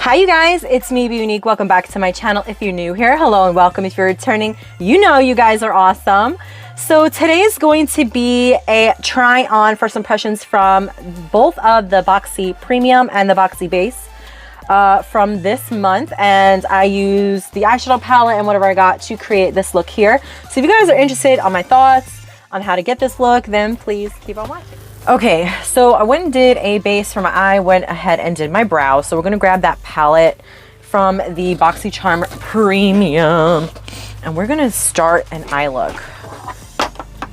Hi you guys, it's me, Be Unique. Welcome back to my channel. If you're new here, hello and welcome. If you're returning, you know you guys are awesome. So today is going to be a try on first impressions from both of the Boxy Premium and the Boxy Base from this month. And I used the eyeshadow palette and whatever I got to create this look here. So if you guys are interested on my thoughts on how to get this look, then please keep on watching. Okay, so I went and did a base for my eye, went ahead and did my brow. So we're gonna grab that palette from the Boxy Charm Premium and we're gonna start an eye look.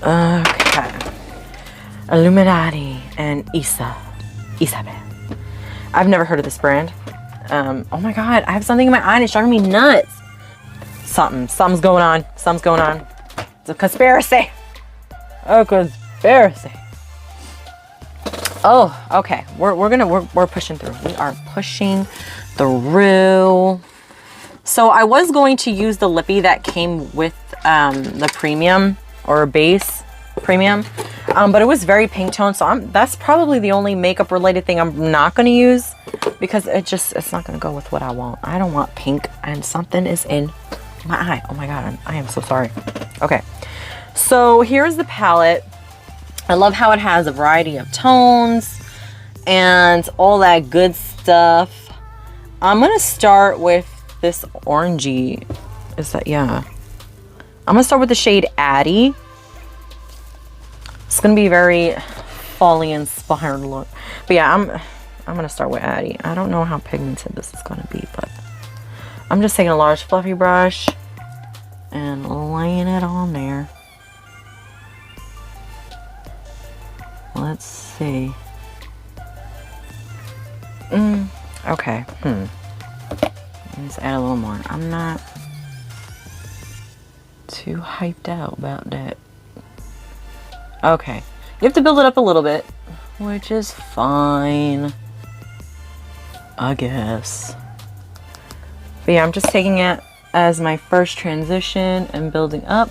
Okay, Illuminati and Isabel. I've never heard of this brand. Oh my God, I have something in my eye and it's driving me nuts. Something's going on. Something's going on. It's a conspiracy. A conspiracy. Oh, okay. We're pushing through. We are pushing through. So I was going to use the lippy that came with the premium or base premium, but it was very pink tone. So that's probably the only makeup related thing I'm not going to use because it's not going to go with what I want. I don't want pink and something is in my eye. Oh my God, I am so sorry. Okay. So here's the palette. I love how it has a variety of tones and all that good stuff. I'm going to start with this orangey. Is that, yeah. I'm going to start with the shade Addie. It's going to be very folly inspired look. But yeah, I'm going to start with Addie. I don't know how pigmented this is going to be, but I'm just taking a large fluffy brush and laying it on there. Let's see. Okay. Let's add a little more. I'm not too hyped out about that. Okay. You have to build it up a little bit, which is fine, I guess. But yeah, I'm just taking it as my first transition and building up.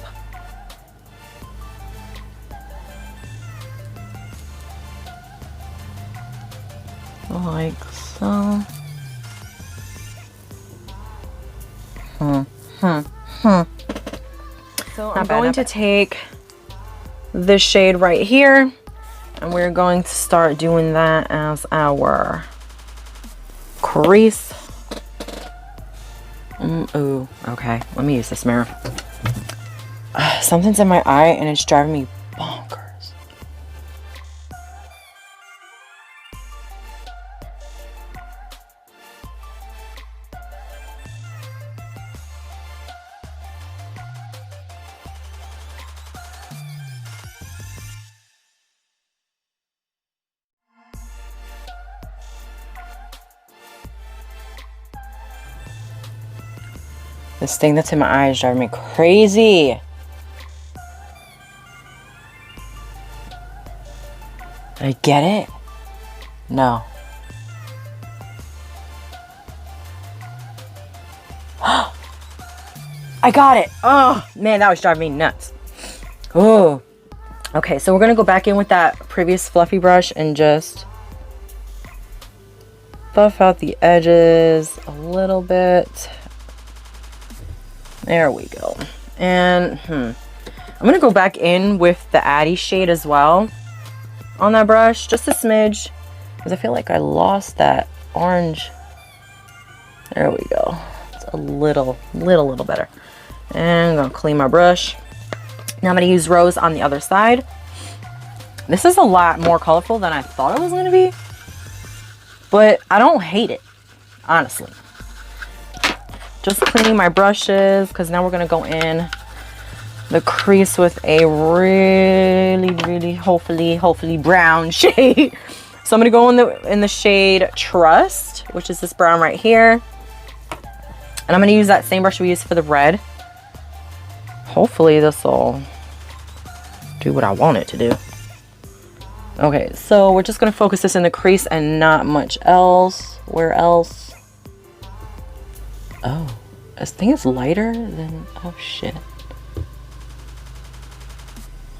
Like so. So I'm going to take this shade right here and we're going to start doing that as our crease. Ooh, okay. Let me use this mirror. Something's in my eye and it's driving me bonkers. This thing that's in my eye is driving me crazy. Did I get it? No. I got it. Oh, man, that was driving me nuts. Oh. Okay, so we're going to go back in with that previous fluffy brush and just buff out the edges a little bit. There we go. And I'm gonna go back in with the Addie shade as well on that brush, just a smidge, because I feel like I lost that orange. There we go. It's a little better. And I'm gonna clean my brush. Now I'm gonna use Rose on the other side. This is a lot more colorful than I thought it was gonna be, but I don't hate it, honestly. Just cleaning my brushes because now we're going to go in the crease with a really hopefully brown shade. So I'm going to go in the shade Trust, which is this brown right here. And I'm going to use that same brush we used for the red. Hopefully this will do what I want it to do. Okay, so we're just going to focus this in the crease and not much else. Where else? Oh, this thing is lighter than, oh shit.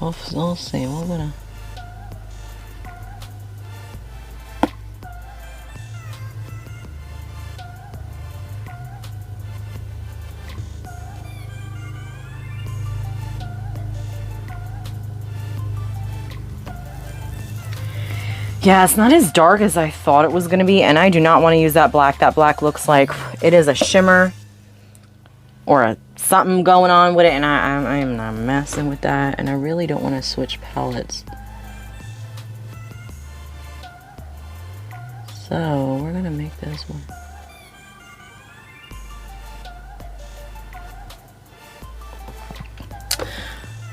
We'll see, we're gonna. Yeah, it's not as dark as I thought it was going to be, and I do not want to use that black. That black looks like it is a shimmer or something going on with it, and I am not messing with that, and I really don't want to switch palettes. So, we're going to make this one.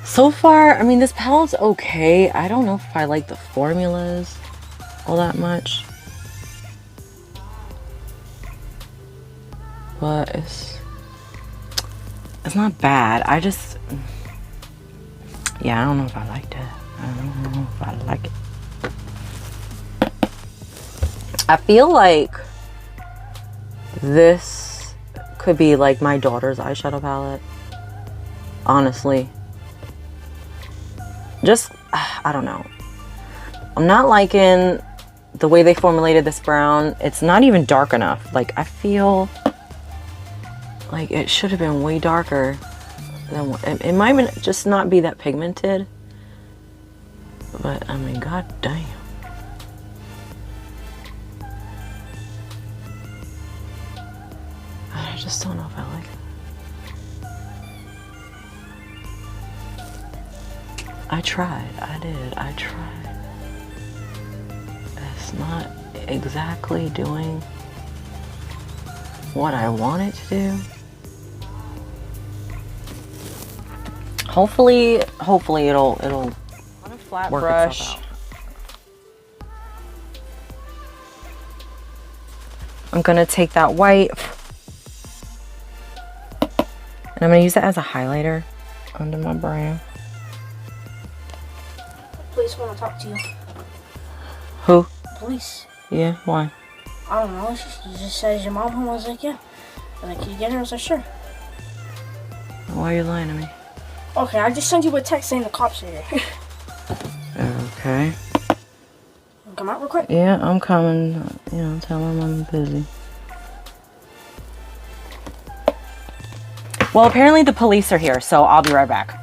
So far, I mean, this palette's okay. I don't know if I like the formulas all that much. But it's not bad. I just, yeah, I don't know if I liked it. I don't know if I like it. I feel like this could be like my daughter's eyeshadow palette. Honestly. Just, I don't know. I'm not liking the way they formulated this brown. It's not even dark enough. Like, I feel like it should have been way darker than it might even just not be that pigmented. But, I mean, god damn. I just don't know if I like it. I tried. I did. I tried. It's not exactly doing what I want it to do. Hopefully it'll on a flat work brush. itself out. I'm gonna take that white and I'm gonna use it as a highlighter under my brow. Police want to talk to you. Who? Police. Yeah, why? I don't know. She just says your mom home. I was like, yeah. I was like, can you get her? I was like, sure. Why are you lying to me? Okay, I just sent you a text saying the cops are here. Okay. Come out real quick. Yeah, I'm coming. You know, tell them I'm busy. Well, apparently the police are here, so I'll be right back.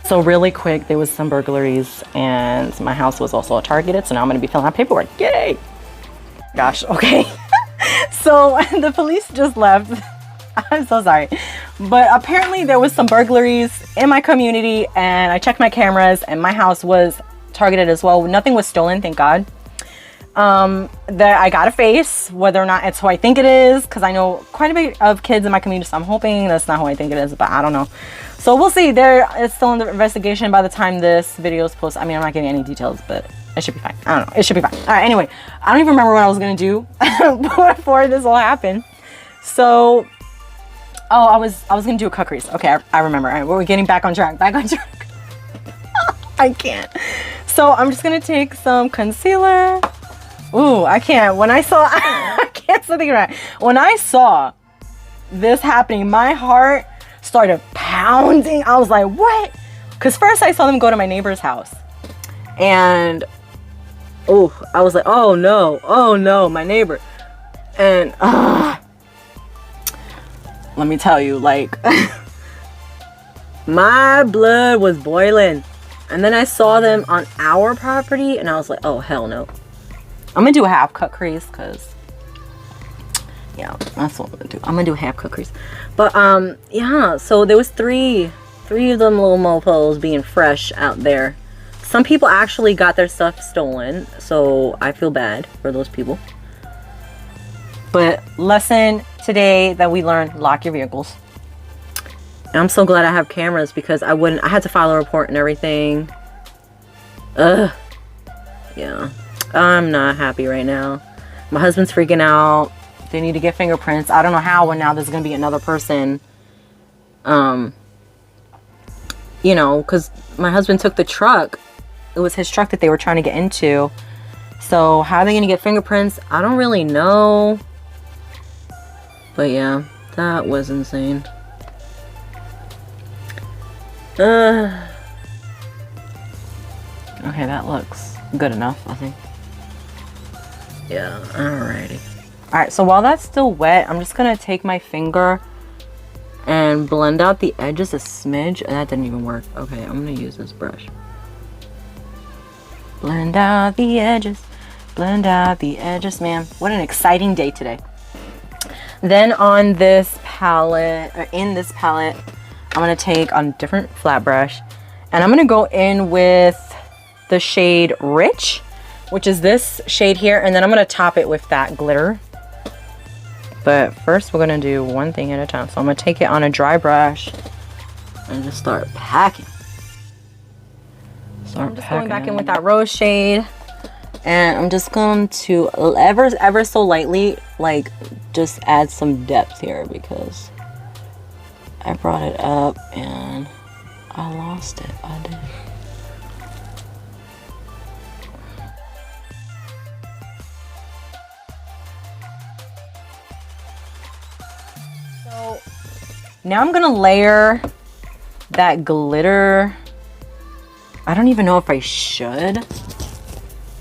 So really quick, there was some burglaries and my house was also targeted, so now I'm gonna be filling out paperwork. Yay! Gosh, okay. So the police just left. I'm so sorry. But apparently there was some burglaries in my community and I checked my cameras and my house was targeted as well. Nothing was stolen, thank God. That I got a face, whether or not it's who I think it is, because I know quite a bit of kids in my community, so I'm hoping that's not who I think it is, but I don't know. So we'll see. It's still in the investigation by the time this video is posted. I mean, I'm not getting any details, but it should be fine. I don't know. It should be fine. All right, anyway, I don't even remember what I was going to do before this all happened. So, oh, I was going to do a cut crease. Okay, I remember. All right, we're getting back on track. Back on track. I can't. So I'm just going to take some concealer. Ooh, I can't. When I saw, I can't say thinking right. When I saw this happening, my heart started pounding. I was like, what? Because first I saw them go to my neighbor's house. And, oh, I was like, oh no, my neighbor. And, let me tell you, like, my blood was boiling. And then I saw them on our property and I was like, oh, hell no. I'm gonna do a half cut crease because, yeah, that's what I'm gonna do. I'm gonna do a half cut crease. But, yeah, so there was three of them little mofos being fresh out there. Some people actually got their stuff stolen, so I feel bad for those people. But lesson today that we learned, lock your vehicles. And I'm so glad I have cameras because I had to file a report and everything. Ugh. Yeah. I'm not happy right now. My husband's freaking out. They need to get fingerprints. I don't know how when now there's going to be another person. You know, because my husband took the truck. It was his truck that they were trying to get into. So how are they going to get fingerprints? I don't really know. But yeah, that was insane. Okay, that looks good enough, I think. Yeah, alrighty. Alright, so while that's still wet, I'm just gonna take my finger and blend out the edges a smidge. And that didn't even work. Okay, I'm gonna use this brush. Blend out the edges. Blend out the edges, man. What an exciting day today. Then on this palette, or in this palette, I'm going to take on a different flat brush. And I'm going to go in with the shade Rich, which is this shade here. And then I'm going to top it with that glitter. But first we're going to do one thing at a time. So I'm going to take it on a dry brush and just start packing. I'm just going back in with that rose shade. And I'm just going to ever so lightly, like, just add some depth here because I brought it up and I lost it. I did. So now I'm gonna layer that glitter. I don't even know if I should,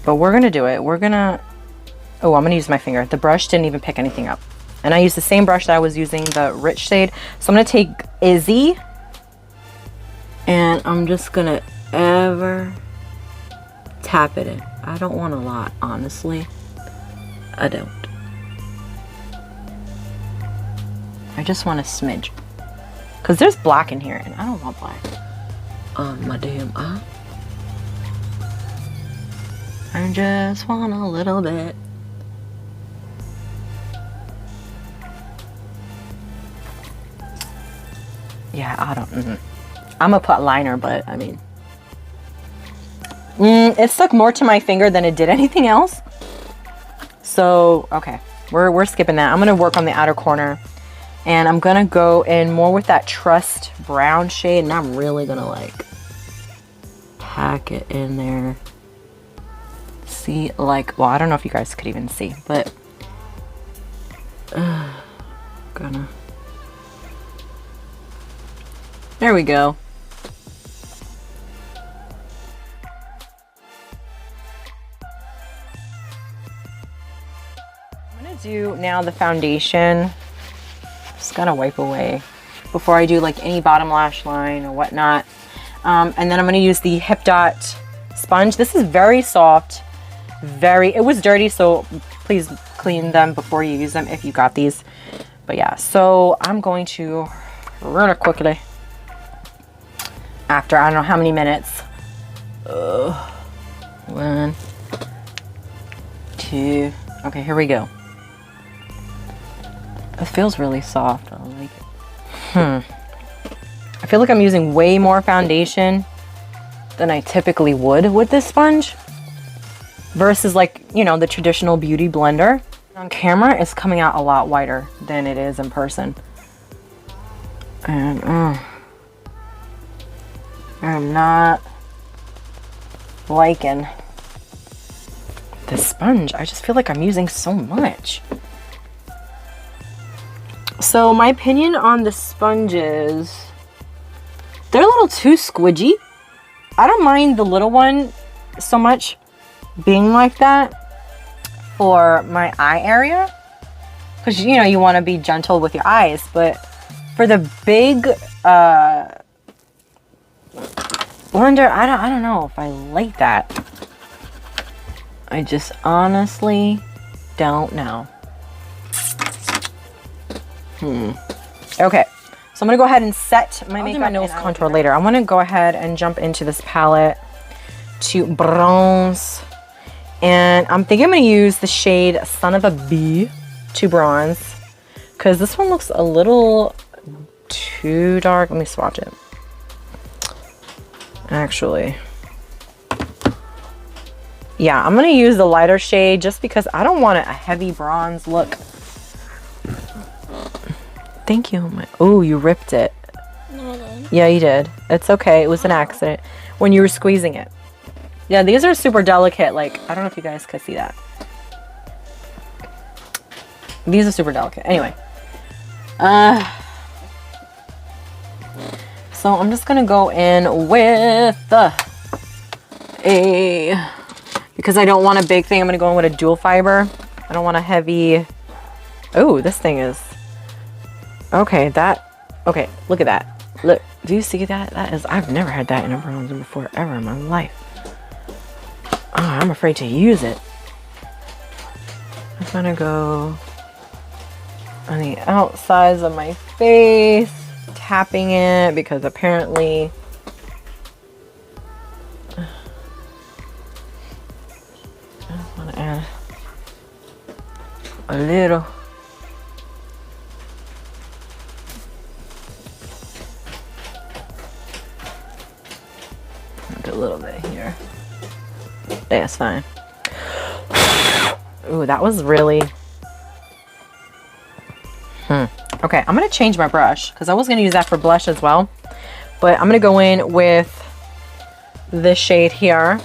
but we're gonna do it. We're gonna, oh, I'm gonna use my finger. The brush didn't even pick anything up. And I used the same brush that I was using, the Rich shade. So I'm gonna take Izzy and I'm just gonna ever tap it in. I don't want a lot, honestly. I don't. I just want a smidge. Cause there's black in here and I don't want black on my damn eye. I just want a little bit. Yeah, I don't. I'm gonna put liner, but I mean, it stuck more to my finger than it did anything else. So okay, we're skipping that. I'm gonna work on the outer corner, and I'm gonna go in more with that Trust brown shade, and I'm really gonna like pack it in there. See, like, well, I don't know if you guys could even see, but gonna. There we go. I'm gonna do now the foundation. Just gotta wipe away before I do like any bottom lash line or whatnot. And then I'm gonna use the Hip Dot sponge. This is very soft. It was dirty, so please clean them before you use them if you got these. But yeah, so I'm going to run it quickly. After I don't know how many minutes. 1, 2. Okay, here we go. It feels really soft. I like it. I feel like I'm using way more foundation than I typically would with this sponge. Versus like, you know, the traditional beauty blender. On camera, it's coming out a lot whiter than it is in person. And I'm not liking this sponge. I just feel like I'm using so much. So my opinion on the sponges, they're a little too squidgy. I don't mind the little one so much being like that for my eye area. Because, you know, you want to be gentle with your eyes. But for the big blender, I don't know if I like that. I just honestly don't know. Okay, so I'm gonna go ahead and set my makeup. My nose contour later. I want to go ahead and jump into this palette to bronze, and I'm thinking I'm gonna use the shade Son of a Bee to bronze because this one looks a little too dark. Let me swatch it. Actually, yeah, I'm gonna use the lighter shade just because I don't want a heavy bronze look. Thank you. Oh, you ripped it. No, I didn't. Yeah, you did. It's okay. It was an accident when you were squeezing it. Yeah, these are super delicate. Like, I don't know if you guys could see that. These are super delicate. Anyway. So I'm just going to go in with because I don't want a big thing, I'm going to go in with a dual fiber. I don't want a heavy. Oh, this thing is. Okay, okay, look at that. Look, do you see that? That is, I've never had that in a bronzer before, ever in my life. I'm afraid to use it. I'm gonna go on the outsides of my face, tapping it because apparently I just want to add a little. A little bit here. That's fine. Ooh, that was really... Okay, I'm going to change my brush because I was going to use that for blush as well. But I'm going to go in with this shade here.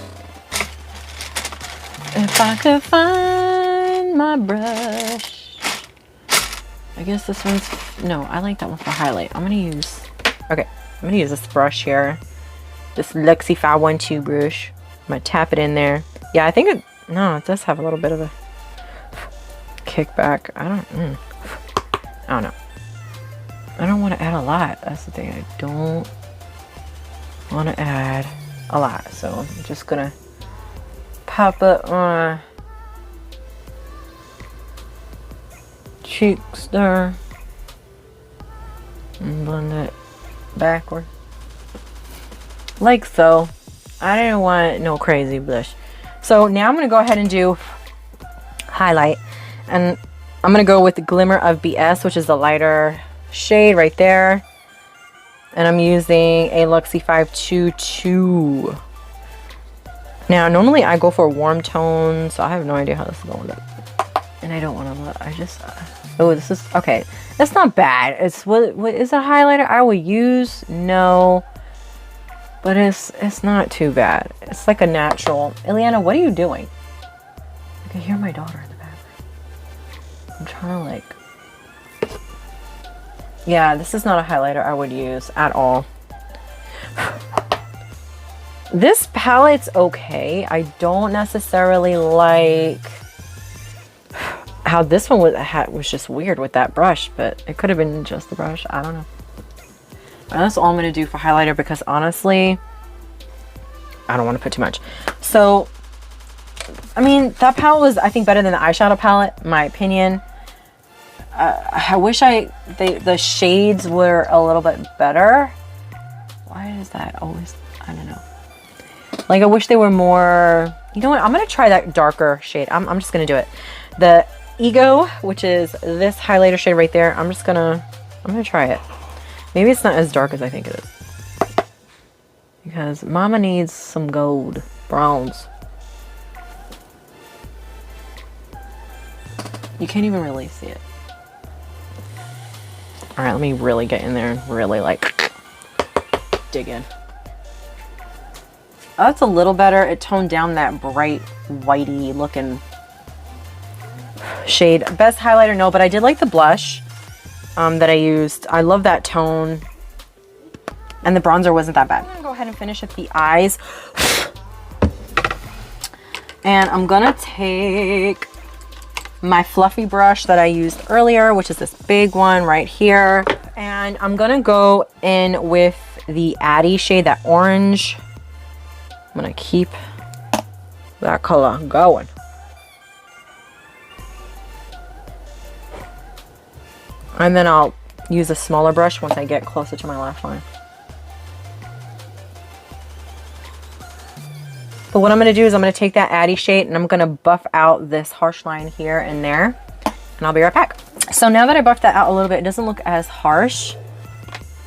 If I could find my brush. I guess this one's... No, I like that one for highlight. I'm going to use... Okay, I'm going to use this brush here. This Luxie 512 brush. I'm going to tap it in there. Yeah, I think it... No, it does have a little bit of a kickback. I don't know. I don't want to add a lot. That's the thing. I don't want to add a lot. So I'm just going to pop it on cheeks there. And blend it backward. Like so. I didn't want no crazy blush. So now I'm going to go ahead and do highlight. And I'm going to go with the Glimmer of BS, which is the lighter shade right there. And I'm using a Luxie 522. Now, normally I go for warm tones, so I have no idea how this is going with it. And I don't want to look. I just... oh, this is... Okay. That's not bad. It's... What is a highlighter I would use? No. But it's not too bad. It's like a natural... Ileana, what are you doing? I can hear my daughter in the background. I'm trying to like... Yeah, this is not a highlighter I would use at all. This palette's okay. I don't necessarily like how this one was just weird with that brush, but it could have been just the brush. I don't know. And that's all I'm going to do for highlighter because honestly, I don't want to put too much. So, I mean, that palette was, I think, better than the eyeshadow palette, in my opinion. I wish the shades were a little bit better. Why is that always, I don't know. Like, I wish they were more, you know what, I'm going to try that darker shade. I'm just going to do it. The Ego, which is this highlighter shade right there, I'm going to try it. Maybe it's not as dark as I think it is. Because Mama needs some gold browns. You can't even really see it. All right, let me really get in there and really like dig in. Oh, that's a little better. It toned down that bright whitey looking shade. Best highlighter, no, but I did like the blush that I used. I love that tone. And the bronzer wasn't that bad. I'm gonna go ahead and finish up the eyes. And I'm gonna take my fluffy brush that I used earlier, which is this big one right here. And I'm gonna go in with the Addy shade, that orange. I'm gonna keep that color going. And then I'll use a smaller brush once I get closer to my lash line. But what I'm going to do is I'm going to take that Addy shade and I'm going to buff out this harsh line here and there. And I'll be right back. So now that I buffed that out a little bit, it doesn't look as harsh.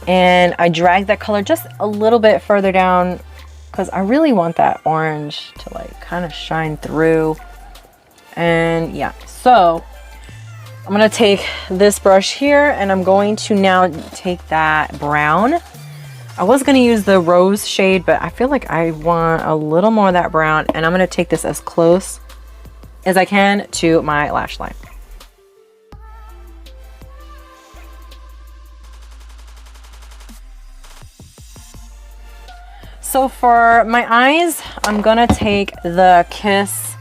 And I dragged that color just a little bit further down because I really want that orange to like kind of shine through. And yeah, so I'm going to take this brush here and I'm going to now take that brown. I was going to use the rose shade, but I feel like I want a little more of that brown, and I'm going to take this as close as I can to my lash line. So for my eyes, I'm going to take the Kiss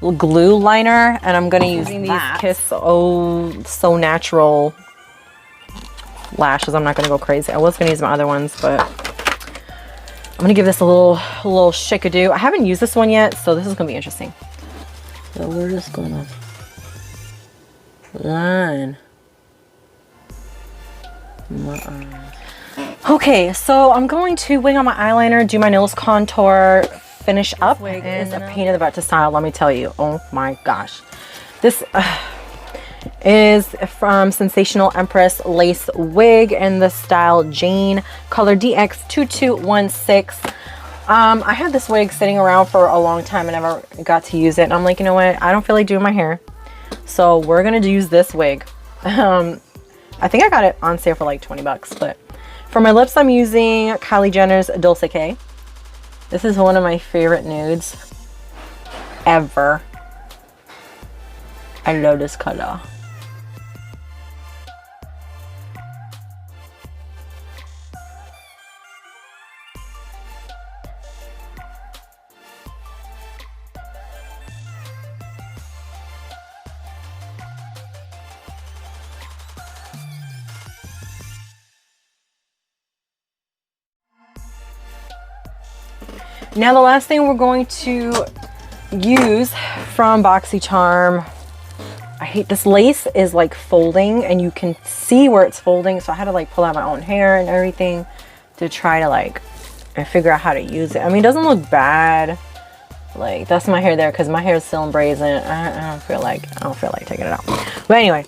glue liner, and I'm going to use these Kiss Oh So Natural lashes. I'm not going to go crazy. I was going to use my other ones, but I'm gonna give this a little shake-a-do. I haven't used this one yet, so this is gonna be interesting. So we're just gonna line my eyes. Okay, so I'm going to wing on my eyeliner, do my nose contour, finish up, and a pain in the butt to style, let me tell you. Oh my gosh. This is from Sensational Empress Lace Wig in the style Jane, color DX2216. I had this wig sitting around for a long time and never got to use it. And I'm like, you know what? I don't feel like doing my hair. So we're going to use this wig. I think I got it on sale for like 20 bucks. But for my lips, I'm using Kylie Jenner's Dulce K. This is one of my favorite nudes ever. I love this color. Now the last thing we're going to use from Boxy Charm, I hate this lace is like folding and you can see where it's folding, so I had to like pull out my own hair and everything to try to like figure out how to use it. I mean, it doesn't look bad. Like that's my hair there because my hair is still in braids and I don't feel like taking it out. But anyway,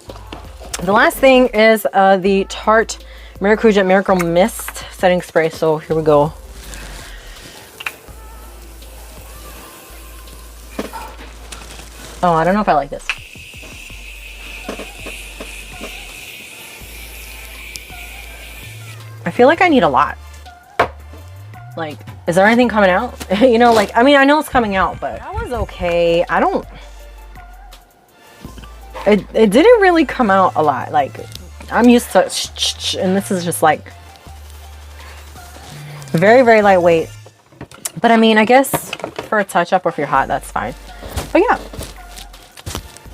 the last thing is the Tarte Maracuja Miracle Mist setting spray. So here we go. Oh, I don't know if I like this. I feel like I need a lot. Like, is there anything coming out? You know, like, I mean, I know it's coming out, but that was okay. I don't... It didn't really come out a lot. Like, I'm used to... And this is just like... Very, very lightweight. But I mean, I guess for a touch-up or if you're hot, that's fine. But yeah.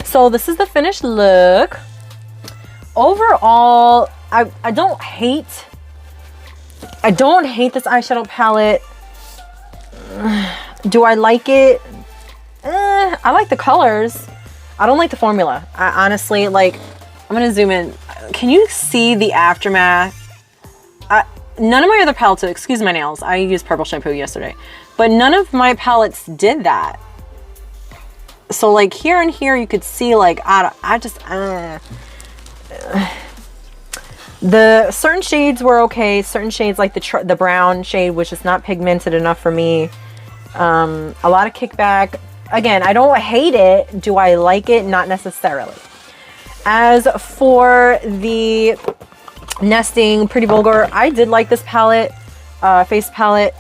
So this is the finished look. Overall, I don't hate this eyeshadow palette. Do I like it? I like the colors. I don't like the formula. I honestly, like, I'm gonna zoom in. Can you see the aftermath? None of my other palettes, excuse my nails, I used purple shampoo yesterday, but none of my palettes did that. So like here and here you could see like the certain shades were okay. Certain shades like the brown shade, which is not pigmented enough for me. A lot of kickback. Again, I don't hate it. Do I like it? Not necessarily. As for the Nesting Pretty Vulgar, I did like this palette, face palette.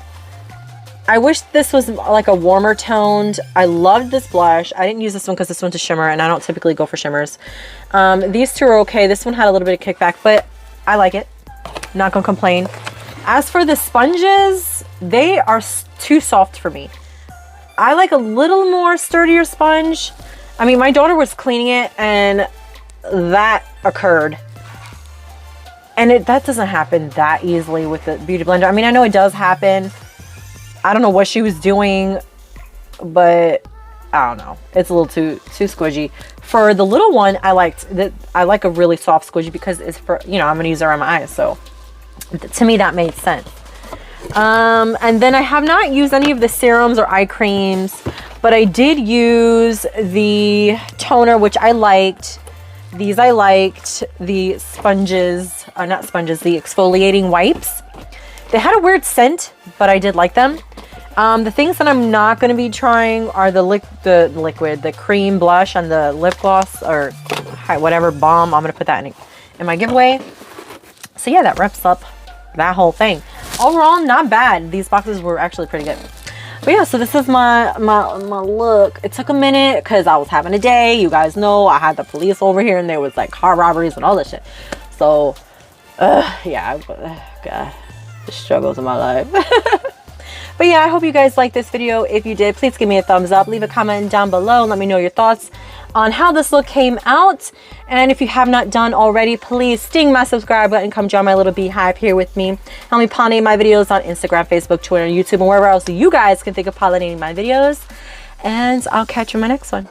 I wish this was like a warmer toned. I loved this blush. I didn't use this one because this one's a shimmer and I don't typically go for shimmers. These two are okay. This one had a little bit of kickback, but I like it. Not gonna complain. As for the sponges, they are too soft for me. I like a little more sturdier sponge. I mean, my daughter was cleaning it and that occurred. And that doesn't happen that easily with the Beauty Blender. I mean, I know it does happen. I don't know what she was doing, but I don't know. It's a little too squidgy. For the little one, I like a really soft squidgy because it's for, you know, I'm gonna use it around my eyes. So to me, that made sense. And then I have not used any of the serums or eye creams, but I did use the toner, which I liked. These I liked. The sponges, not sponges, the exfoliating wipes. They had a weird scent, but I did like them. The things that I'm not going to be trying are the cream blush and the lip gloss or whatever balm. I'm going to put that in my giveaway. So yeah, that wraps up that whole thing. Overall, not bad. These boxes were actually pretty good. But yeah, so this is my look. It took a minute because I was having a day. You guys know I had the police over here and there was like car robberies and all this shit. So, yeah, God, the struggles of my life. But yeah, I hope you guys liked this video. If you did, please give me a thumbs up. Leave a comment down below and let me know your thoughts on how this look came out. And if you have not done already, please sting my subscribe button. Come join my little beehive here with me. Help me pollinate my videos on Instagram, Facebook, Twitter, YouTube, and wherever else you guys can think of pollinating my videos. And I'll catch you in my next one.